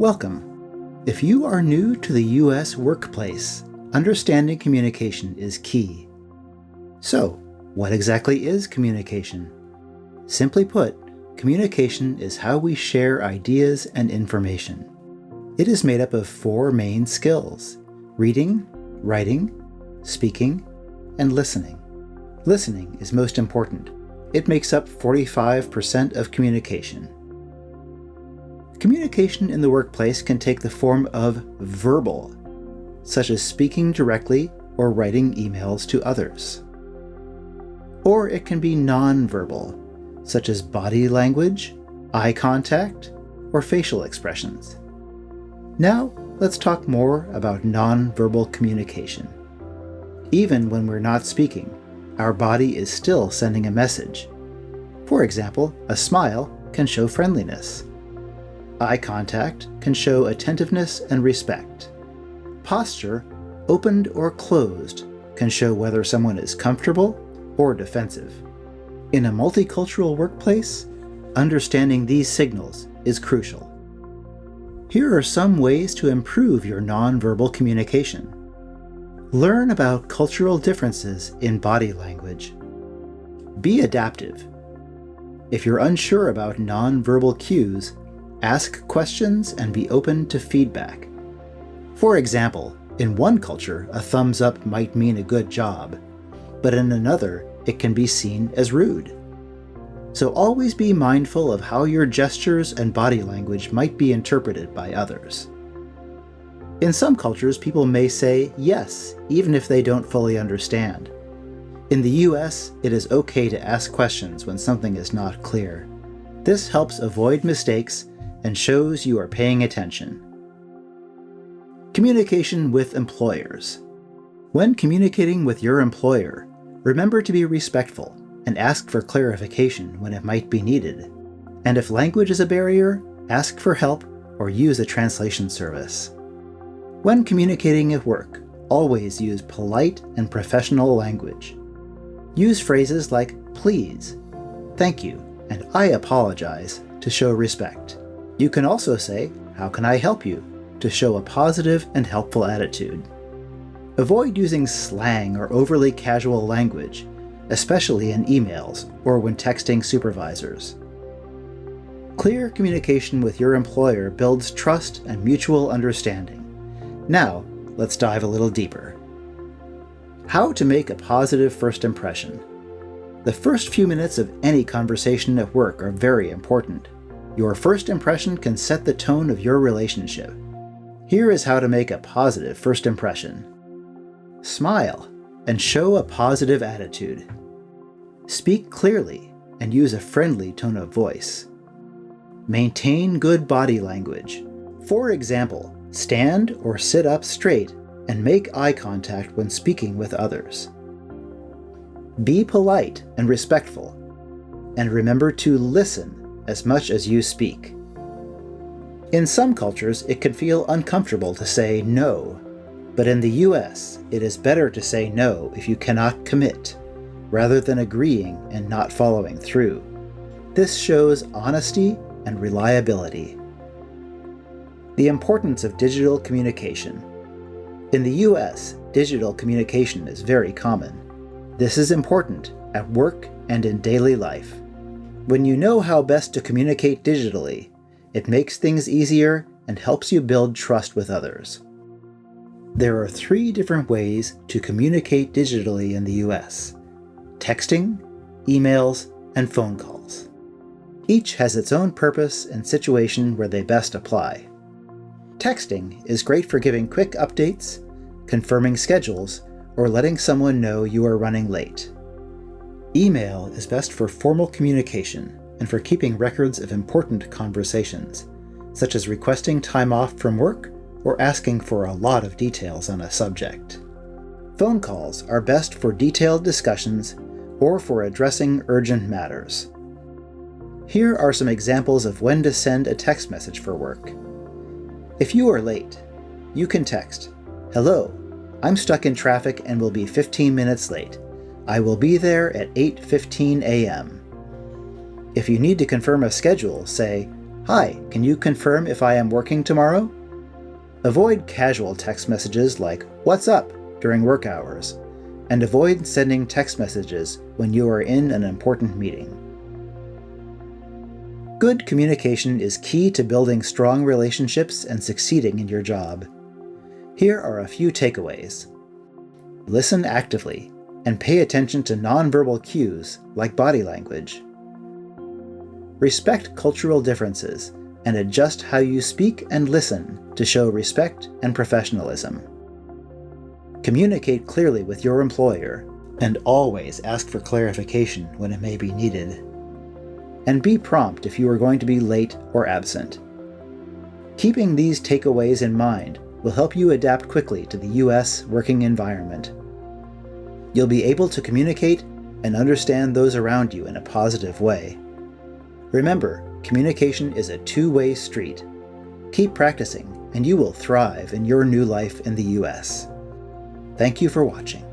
Welcome. If you are new to the U.S. workplace, understanding communication is key. So, what exactly is communication? Simply put, communication is how we share ideas and information. It is made up of 4 main skills: reading, writing, speaking, and listening. Listening is most important. It makes up 45% of communication. Communication in the workplace can take the form of verbal, such as speaking directly or writing emails to others. Or it can be non-verbal, such as body language, eye contact, or facial expressions. Now, let's talk more about non-verbal communication. Even when we're not speaking, our body is still sending a message. For example, a smile can show friendliness. Eye contact can show attentiveness and respect. Posture, opened or closed, can show whether someone is comfortable or defensive. In a multicultural workplace, understanding these signals is crucial. Here are some ways to improve your nonverbal communication. Learn about cultural differences in body language. Be adaptive. If you're unsure about nonverbal cues, ask questions and be open to feedback. For example, in one culture, a thumbs up might mean a good job, but in another, it can be seen as rude. So always be mindful of how your gestures and body language might be interpreted by others. In some cultures, people may say yes, even if they don't fully understand. In the US, it is okay to ask questions when something is not clear. This helps avoid mistakes and shows you are paying attention. Communication with employers. When communicating with your employer, remember to be respectful and ask for clarification when it might be needed. And if language is a barrier, ask for help or use a translation service. When communicating at work, always use polite and professional language. Use phrases like please, thank you, and I apologize to show respect. You can also say, how can I help you, to show a positive and helpful attitude. Avoid using slang or overly casual language, especially in emails or when texting supervisors. Clear communication with your employer builds trust and mutual understanding. Now, let's dive a little deeper. How to make a positive first impression. The first few minutes of any conversation at work are very important. Your first impression can set the tone of your relationship. Here is how to make a positive first impression. Smile and show a positive attitude. Speak clearly and use a friendly tone of voice. Maintain good body language. For example, stand or sit up straight and make eye contact when speaking with others. Be polite and respectful, and remember to listen as much as you speak. In some cultures, it can feel uncomfortable to say no, but in the US, it is better to say no if you cannot commit, rather than agreeing and not following through. This shows honesty and reliability. The importance of digital communication. In the US, digital communication is very common. This is important at work and in daily life. When you know how best to communicate digitally, it makes things easier and helps you build trust with others. There are 3 different ways to communicate digitally in the US: texting, emails, and phone calls. Each has its own purpose and situation where they best apply. Texting is great for giving quick updates, confirming schedules, or letting someone know you are running late. Email is best for formal communication and for keeping records of important conversations, such as requesting time off from work or asking for a lot of details on a subject. Phone calls are best for detailed discussions or for addressing urgent matters. Here are some examples of when to send a text message for work. If you are late, you can text, "Hello, I'm stuck in traffic and will be 15 minutes late. I will be there at 8:15 a.m. If you need to confirm a schedule, say, "Hi, can you confirm if I am working tomorrow?" Avoid casual text messages like "What's up?" during work hours, and avoid sending text messages when you are in an important meeting. Good communication is key to building strong relationships and succeeding in your job. Here are a few takeaways. Listen actively and pay attention to nonverbal cues like body language. Respect cultural differences and adjust how you speak and listen to show respect and professionalism. Communicate clearly with your employer and always ask for clarification when it may be needed. And be prompt if you are going to be late or absent. Keeping these takeaways in mind will help you adapt quickly to the U.S. working environment. You'll be able to communicate and understand those around you in a positive way. Remember, communication is a two-way street. Keep practicing, and you will thrive in your new life in the U.S. Thank you for watching.